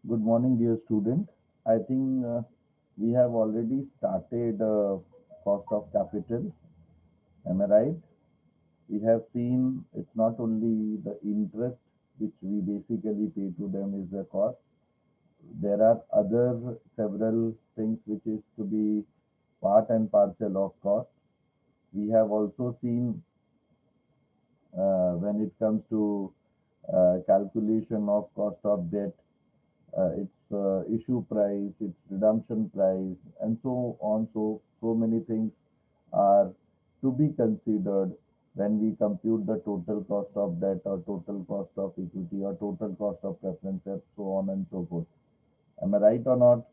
Good morning, dear student. I think we have already started cost of capital. Am I right? We have seen it's not only the interest which we basically pay to them is the cost. There are other several things which is to be part and parcel of cost. We have also seen when it comes to calculation of cost of debt, its issue price, its redemption price, and so on. So many things are to be considered when we compute the total cost of debt or total cost of equity or total cost of preferences, so on and so forth. Am I right or not?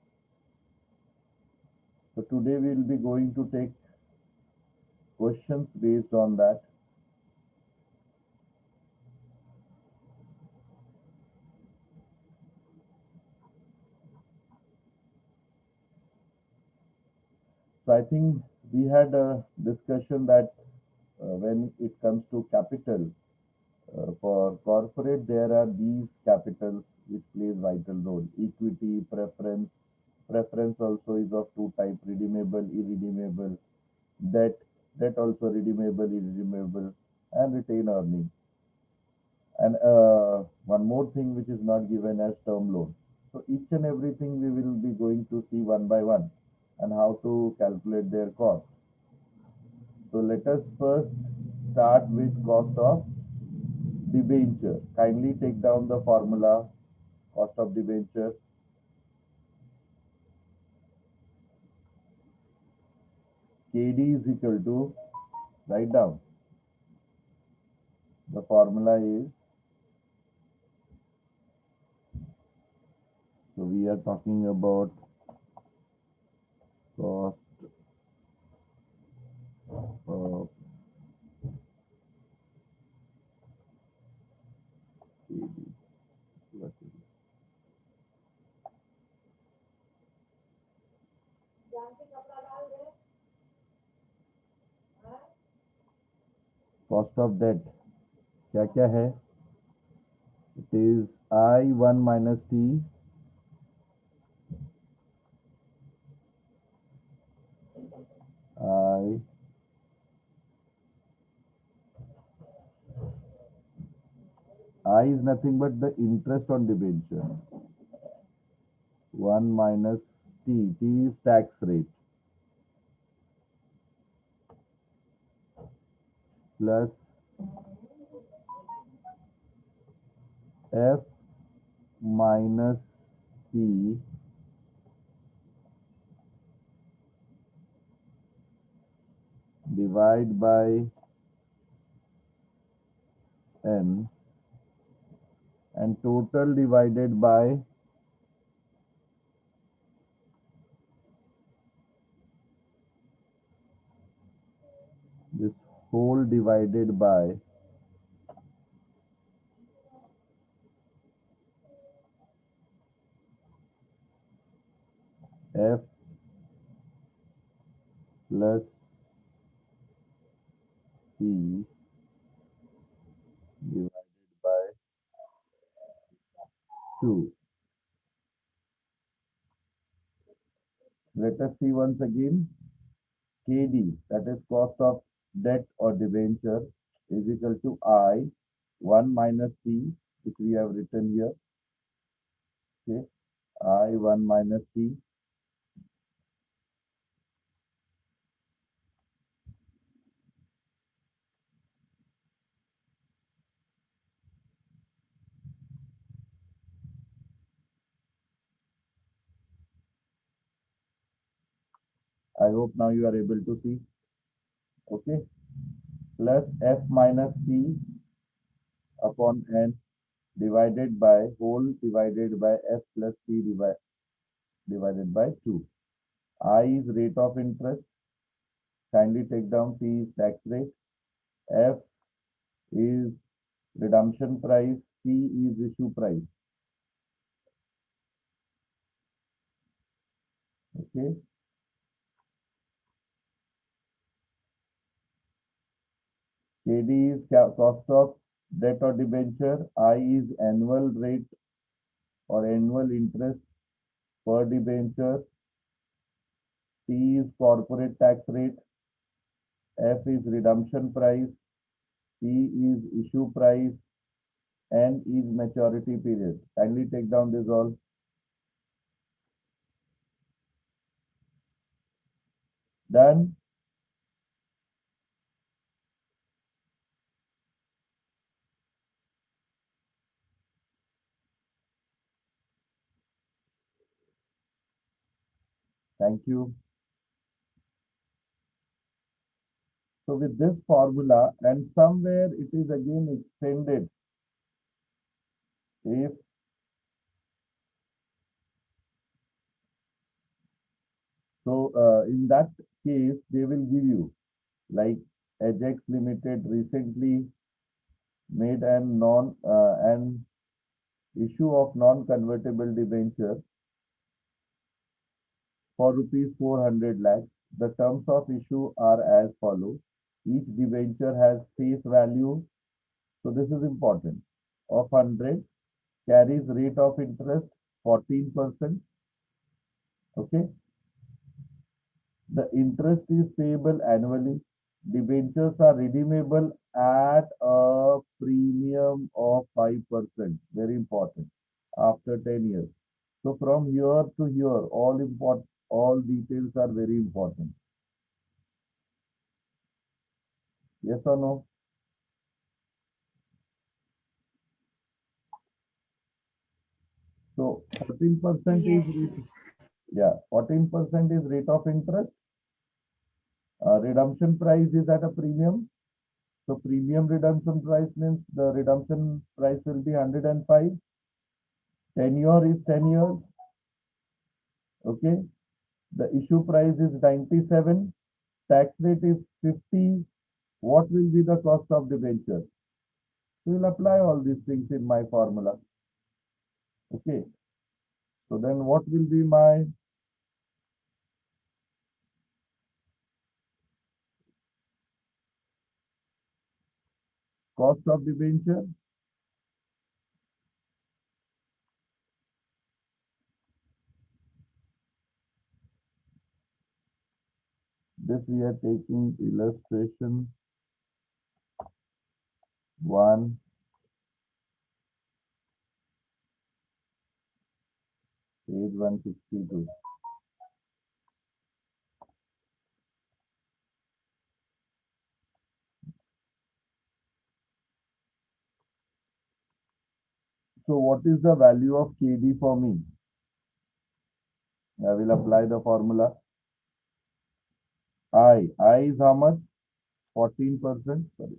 So today we will be going to take questions based on that. So I think we had a discussion that when it comes to capital, for corporate, there are these capitals which plays vital role. Equity, preference. Preference also is of two type: redeemable, irredeemable. Debt, debt also redeemable, irredeemable, and retain earning. And one more thing which is not given as term loan. So each and everything we will be going to see one by one, and how to calculate their cost. So let us first start with cost of debenture. Kindly take down the formula. Cost of debenture, KD is equal to, write down, the formula is, so we are talking about cost of KD. Cost of debt क्या क्या है? It is I1 minus T, I I is nothing but the interest on debenture. 1 minus T. T is tax rate, plus F minus T divide by N, and total divided by this whole divided by F plus T divided by 2. Let us see once again. KD, that is cost of debt or debenture, is equal to I 1 minus T, which we have written here. Okay, I 1 minus T. I hope now you are able to see. Okay, plus F minus T upon N divided by whole divided by F plus T divided by 2. I is rate of interest. Kindly take down P is tax rate. F is redemption price. P is issue price. Okay. KD is cost of debt or debenture. I is annual rate or annual interest per debenture. T is corporate tax rate. F is redemption price. P is issue price. N is maturity period. Kindly take down this all. Done. Thank you. So with this formula, and somewhere it is again extended. If so, in that case, they will give you like Ajax Limited recently made an issue of non-convertible debenture for rupees 400 lakhs. The terms of issue are as follows. Each debenture has face value, so this is important, of 100, carries rate of interest 14%. Okay, the interest is payable annually. Debentures are redeemable at a premium of 5%. Very important. After 10 years. So from here to here, all details are very important. Yes or no? So 14% is Yes. rate, yeah, 14% is rate of interest. Redemption price is at a premium. So premium redemption price means the redemption price will be 105. Tenure is 10 years. Okay. The issue price is 97. Tax rate is 50. What will be the cost of debenture? We will apply all these things in my formula. Okay. So then what will be my cost of debenture? This we are taking illustration 1, page 162. So what is the value of KD for me? I will apply the formula. I is how much? 14%. Sorry.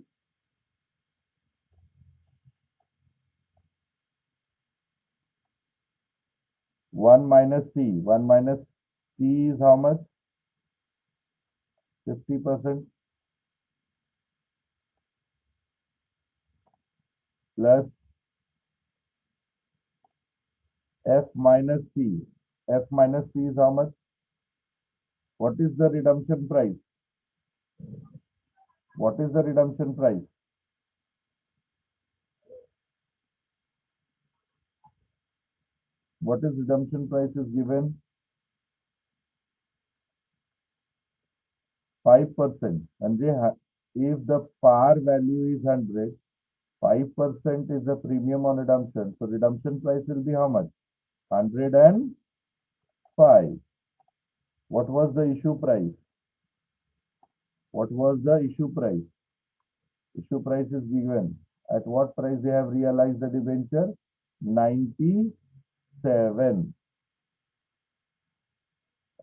1 minus T. 1 minus T is how much? 50% plus F minus T. F minus T is how much? What is the redemption price? What is the redemption price? What is redemption price is given? 5%. And if the par value is 100, 5% is the premium on redemption. So redemption price will be how much? 105. What was the issue price? What was the issue price? Issue price is given. At what price they have realized the debenture? 97.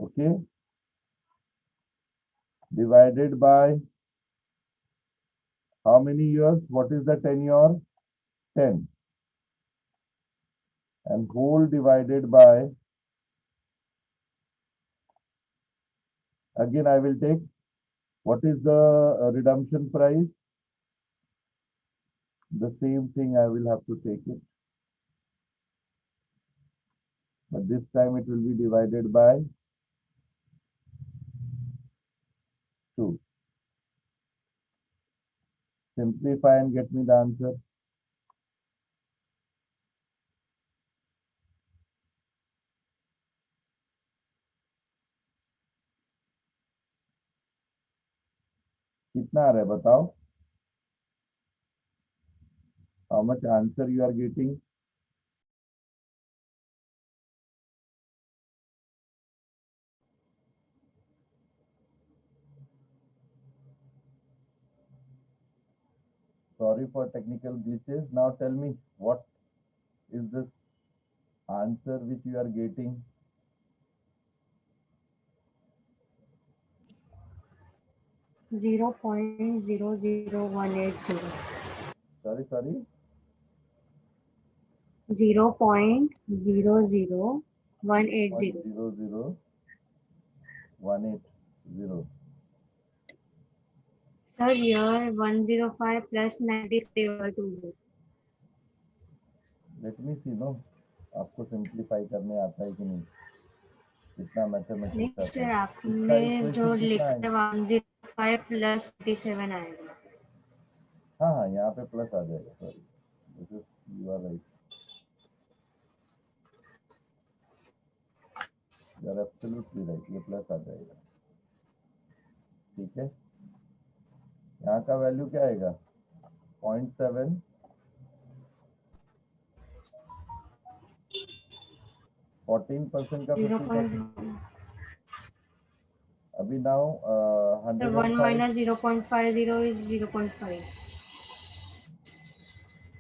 Okay. Divided by how many years? What is the tenure? 10. And whole divided by, again I will take, what is the redemption price? The same thing I will have to take it. But this time it will be divided by 2. Simplify and get me the answer. कितना आ रहा है बताओ? How much answer you are getting? Sorry for technical glitches. Now tell me, what is this answer which you are getting? 0.00180. Sorry, sorry. 0.00180. 0.00180. Sir, here 105 plus 90 over 2. Let me see, no? आपको simplify करने आता है कि नहीं? कितना mathematics next आता है? इसका आपने जो इक्वेशन कितना लिखा है? है 105 प्लस 87 आएगा. हाँ हाँ, यहाँ पे प्लस आ जाएगा. Sorry, this is, you are right, you are absolutely right. ये प्लस आ जाएगा. ठीक है. यहाँ का वैल्यू क्या आएगा? 0.7. 14% का 50%. 0. अभी नाउ So 1 105. minus 0.50 is 0.5.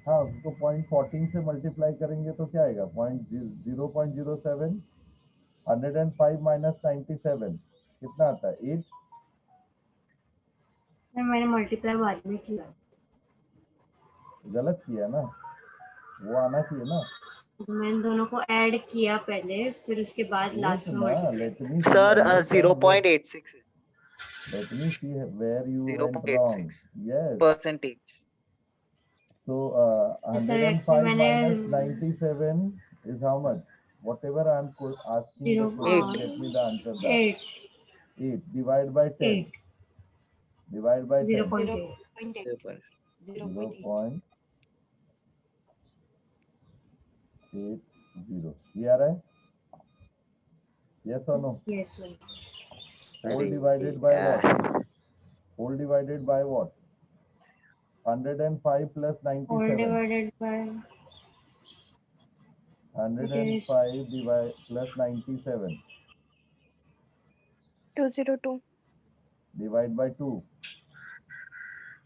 हाँ, उसको 0.14 से मल्टीप्लाई करेंगे तो क्या आएगा? 0.07. 105 माइनस 97 कितना आता है? 8. मैंने मल्टीप्लाई बाद में किया. गलत किया ना, वो आना चाहिए ना. तो मैंने दोनों को ऐड किया पहले, फिर उसके बाद वेट लास्ट में ना, multiply. Let me see, sir understand where, 0.86 let me see where you went wrong. 0.86 Yes. Percentage. So sir actually 105 मैंने minus 97 is how much? Whatever I am asking the 0 question, get me the answer back. 8 8 divide by 10. 8 Divide by 10. 0.8. 0.80. ये आ रहा है? Yes or no? Yes, sir. Whole अरे divided by what? यार, Whole divided by what? 105 plus All 97. divided by it is 105 divide plus 97. 202. Divide by 2.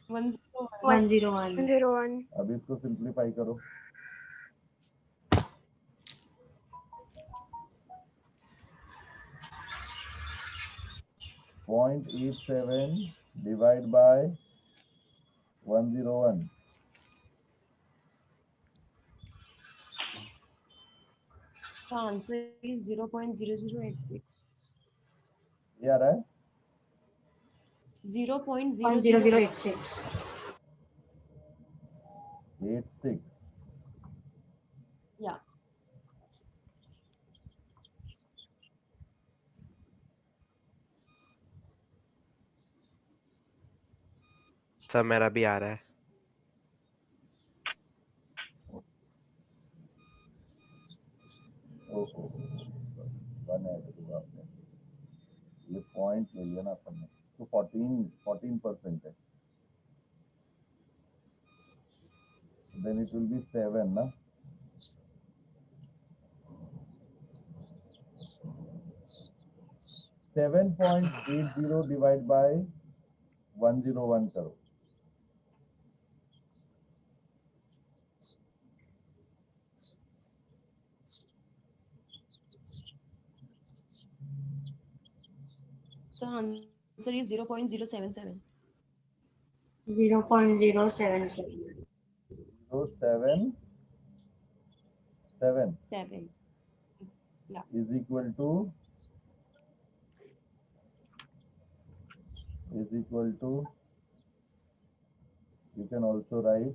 101. 101. अब इसको simplify करो. Point 87 divide by 101. The answer is 0.0086. ये आ रहा है? 0.0086. 86. Yeah. सर मेरा भी आ रहा है. ओहो, वन ऐड किया आपने. ये पॉइंट ले लिया ना अपन ने, तो 14% है. Then it will be 7 ना. सेवन 7.80 डिवाइड बाय 101 करो. So answer is 0.077. 0.077. 0.77 7. is equal to you can also write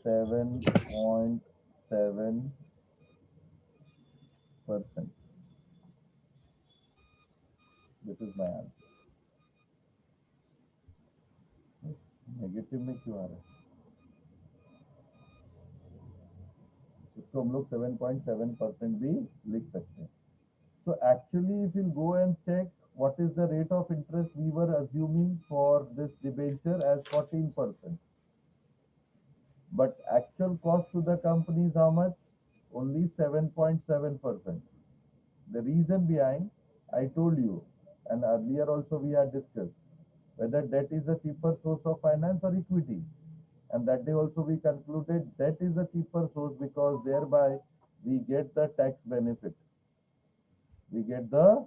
7.7%. This is my answer. Negative में क्यों आ रहा है? इसको हम लोग 7.7% भी लिख सकते हैं. So actually, if you go and check what is the rate of interest we were assuming for this debenture as 14%. But actual cost to the company is how much? Only 7.7%. The reason behind, I told you, and earlier also we had discussed, whether debt is a cheaper source of finance or equity. And that day also we concluded debt is a cheaper source because thereby we get the tax benefit. We get the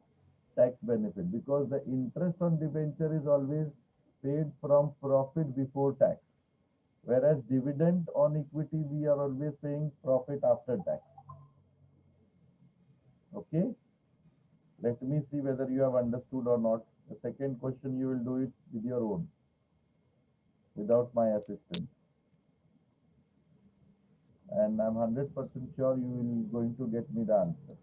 tax benefit because the interest on debenture is always paid from profit before tax. Whereas dividend on equity, we are always paying profit after tax. Okay? Let me see whether you have understood or not. The second question, you will do it with your own, without my assistance. And I'm 100% sure you will going to get me the answer.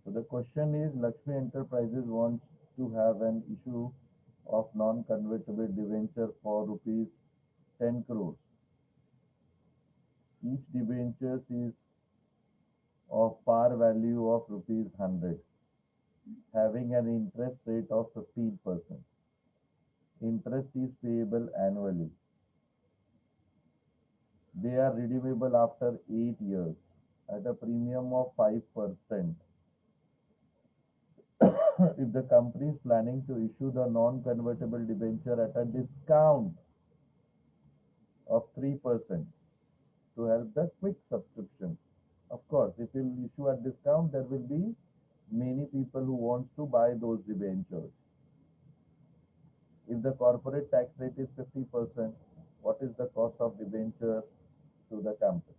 So the question is, Lakshmi Enterprises wants to have an issue of non-convertible debenture for rupees 10 crores. Each debenture is of par value of rupees 100, having an interest rate of 15%. Interest is payable annually. They are redeemable after 8 years at a premium of 5%. If the company is planning to issue the non-convertible debenture at a discount of 3% to help the quick subscription. Of course, if you issue at discount, there will be many people who wants to buy those debentures. If the corporate tax rate is 50%, what is the cost of debenture to the company?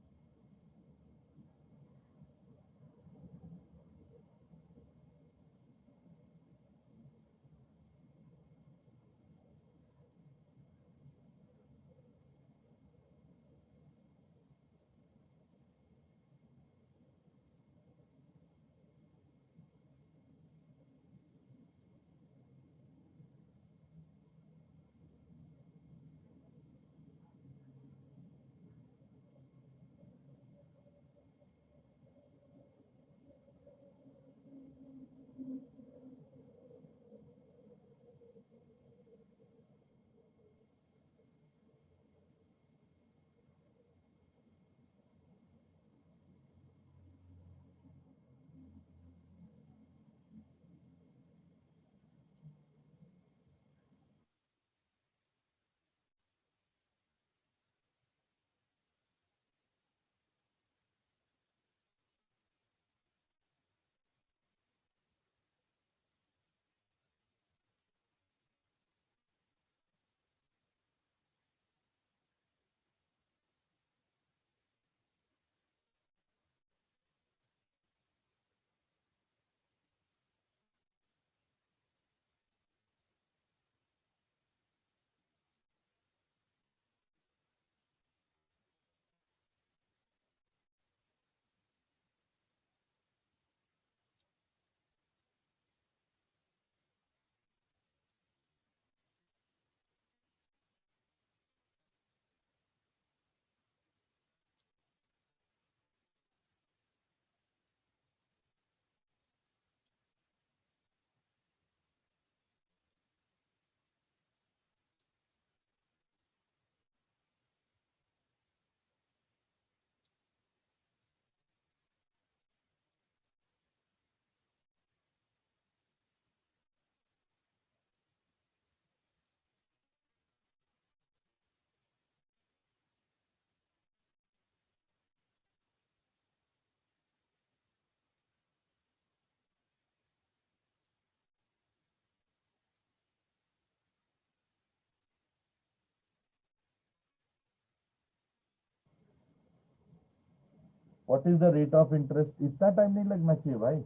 What is the rate of interest? इतना time नहीं लगना चाहिए भाई.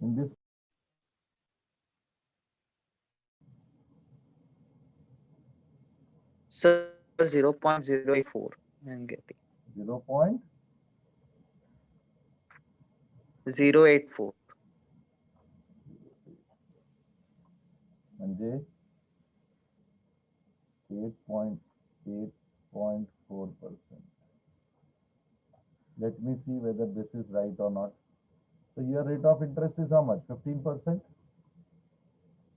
In this Sir, 0.084. I'm getting 0.084. म्हणजे 8.4%. Let me see whether this is right or not. So your rate of interest is how much? 15%?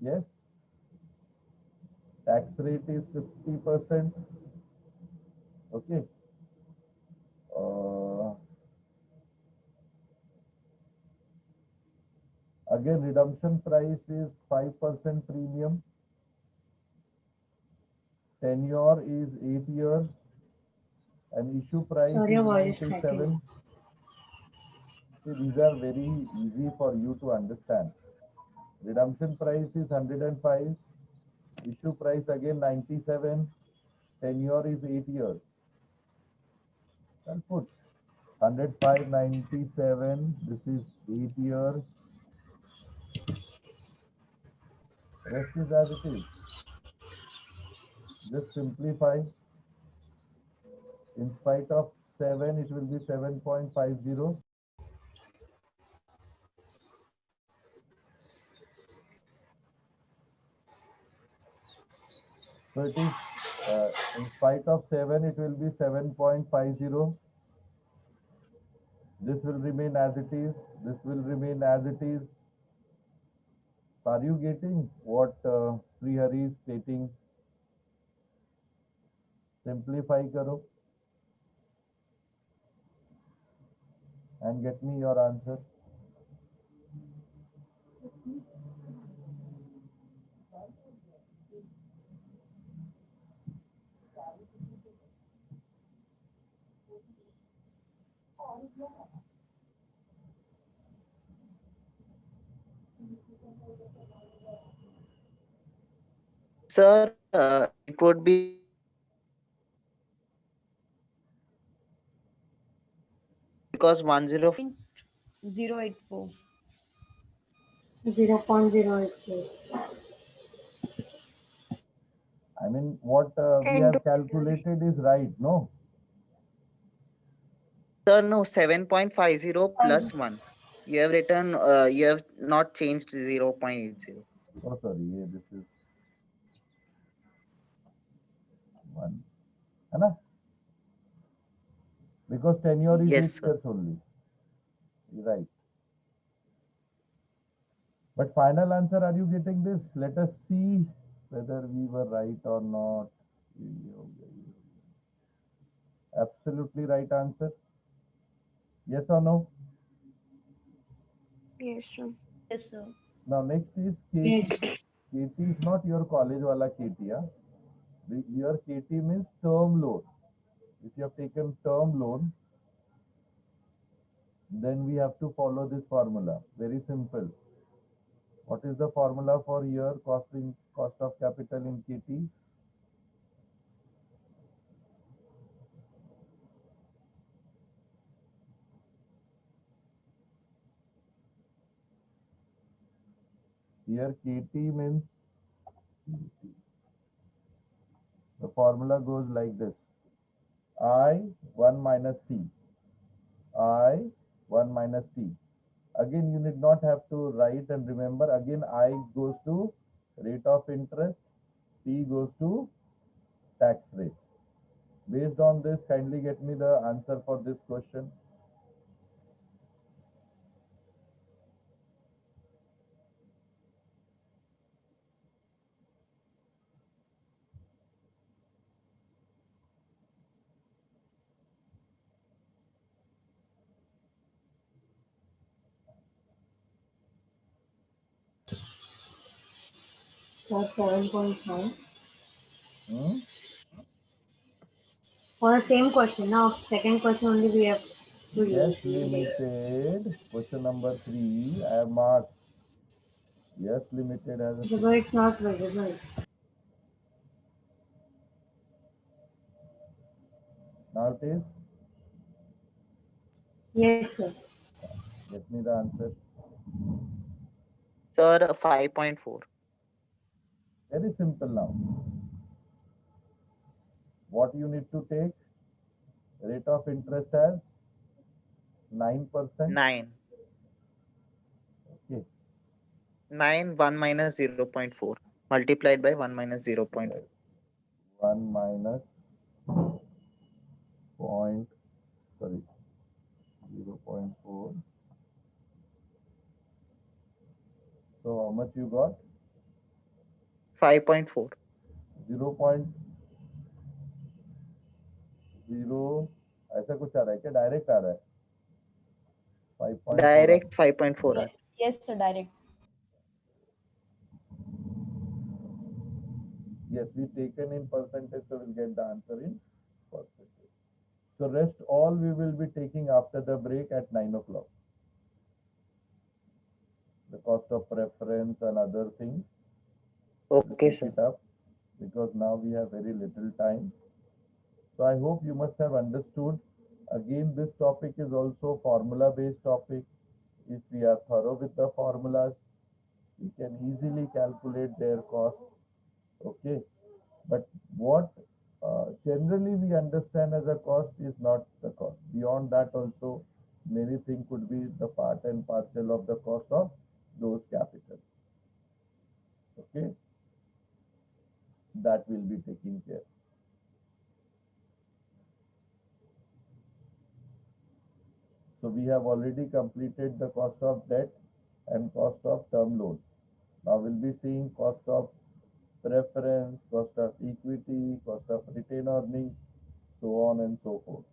Yes. Tax rate is 50%. Okay. Again, redemption price is 5% premium. Tenure is 8 years. And issue price Sorry, is your voice is 97. See, these are very easy for you to understand. Redemption price is 105. Issue price again 97. Tenure is 8 years. I'll put 105, 97. This is 8 years. Rest is as it is. Just simplify. In spite of 7, it will be 7.50. So it is, in spite of 7, it will be 7.50. This will remain as it is. This will remain as it is. Are you getting what Sri Hari is stating? Simplify karo and get me your answer. Sir, it would be because 10. 084. 0.084. I mean, what we have calculated is right, no? Sir, no, 7.50 plus 1. You have written, you have not changed 0.80. Oh, sorry, yeah, this is 1. Anna? Because tenure is Yes, 8 sir. years only. Right. But final answer, are you getting this? Let us see whether we were right or not. Absolutely right answer. Yes or no? Yes, sir. Yes, sir. Now next is KT. Yes. KT is not your college wala KT. Yeah? Your KT means term loan. If you have taken term loan, then we have to follow this formula. Very simple. What is the formula for your cost of capital in KT? Here KT means the formula goes like this. I 1 minus T. I 1 minus T. Again, you need not have to write and remember. Again, I goes to rate of interest. T goes to tax rate. Based on this, kindly get me the answer for this question. So 7.5. Hmm? For the same question, now second question only we have to Yes, use. limited. Question number 3. I have marked. Yes, limited as a. But it's not visible. Now it is. Yes, sir. Get me the answer. Sir, 5.4. Very simple now. What you need to take? Rate of interest as 9%. 9. Okay. 9, 1 minus 0.4. Multiplied by 1 minus 0.4. Yes. 1 minus point, sorry, 0.4. So how much you got? 5.4. 0.0 ऐसा कुछ आ रहा है क्या? Direct आ रहा है 5.4. Direct 5.4. Yes, sir, direct. Yes, we taken in percentage, so we'll get the answer in percentage. So rest all we will be taking after the break at 9 o'clock. The cost of preference and other things. Okay, Pick sir. it up because now we have very little time. So I hope you must have understood. Again, this topic is also formula based topic. If we are thorough with the formulas, we can easily calculate their cost. Okay, but what generally we understand as a cost is not the cost. Beyond that also, many things could be the part and parcel of the cost of those capital. Okay, that will be taken care. So we have already completed the cost of debt and cost of term loan. Now we'll be seeing cost of preference, cost of equity, cost of retained earnings, so on and so forth.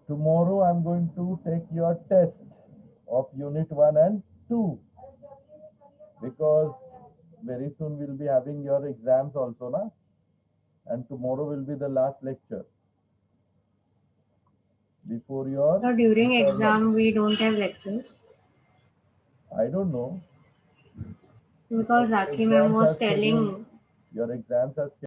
Tomorrow I'm going to take your test of unit 1 and 2 because very soon we'll be having your exams also, na? And tomorrow will be the last lecture before your So during internal. exam, we don't have lectures I don't know. because Your Rakhi ma'am exams was are scheduled- telling Your exams are scheduled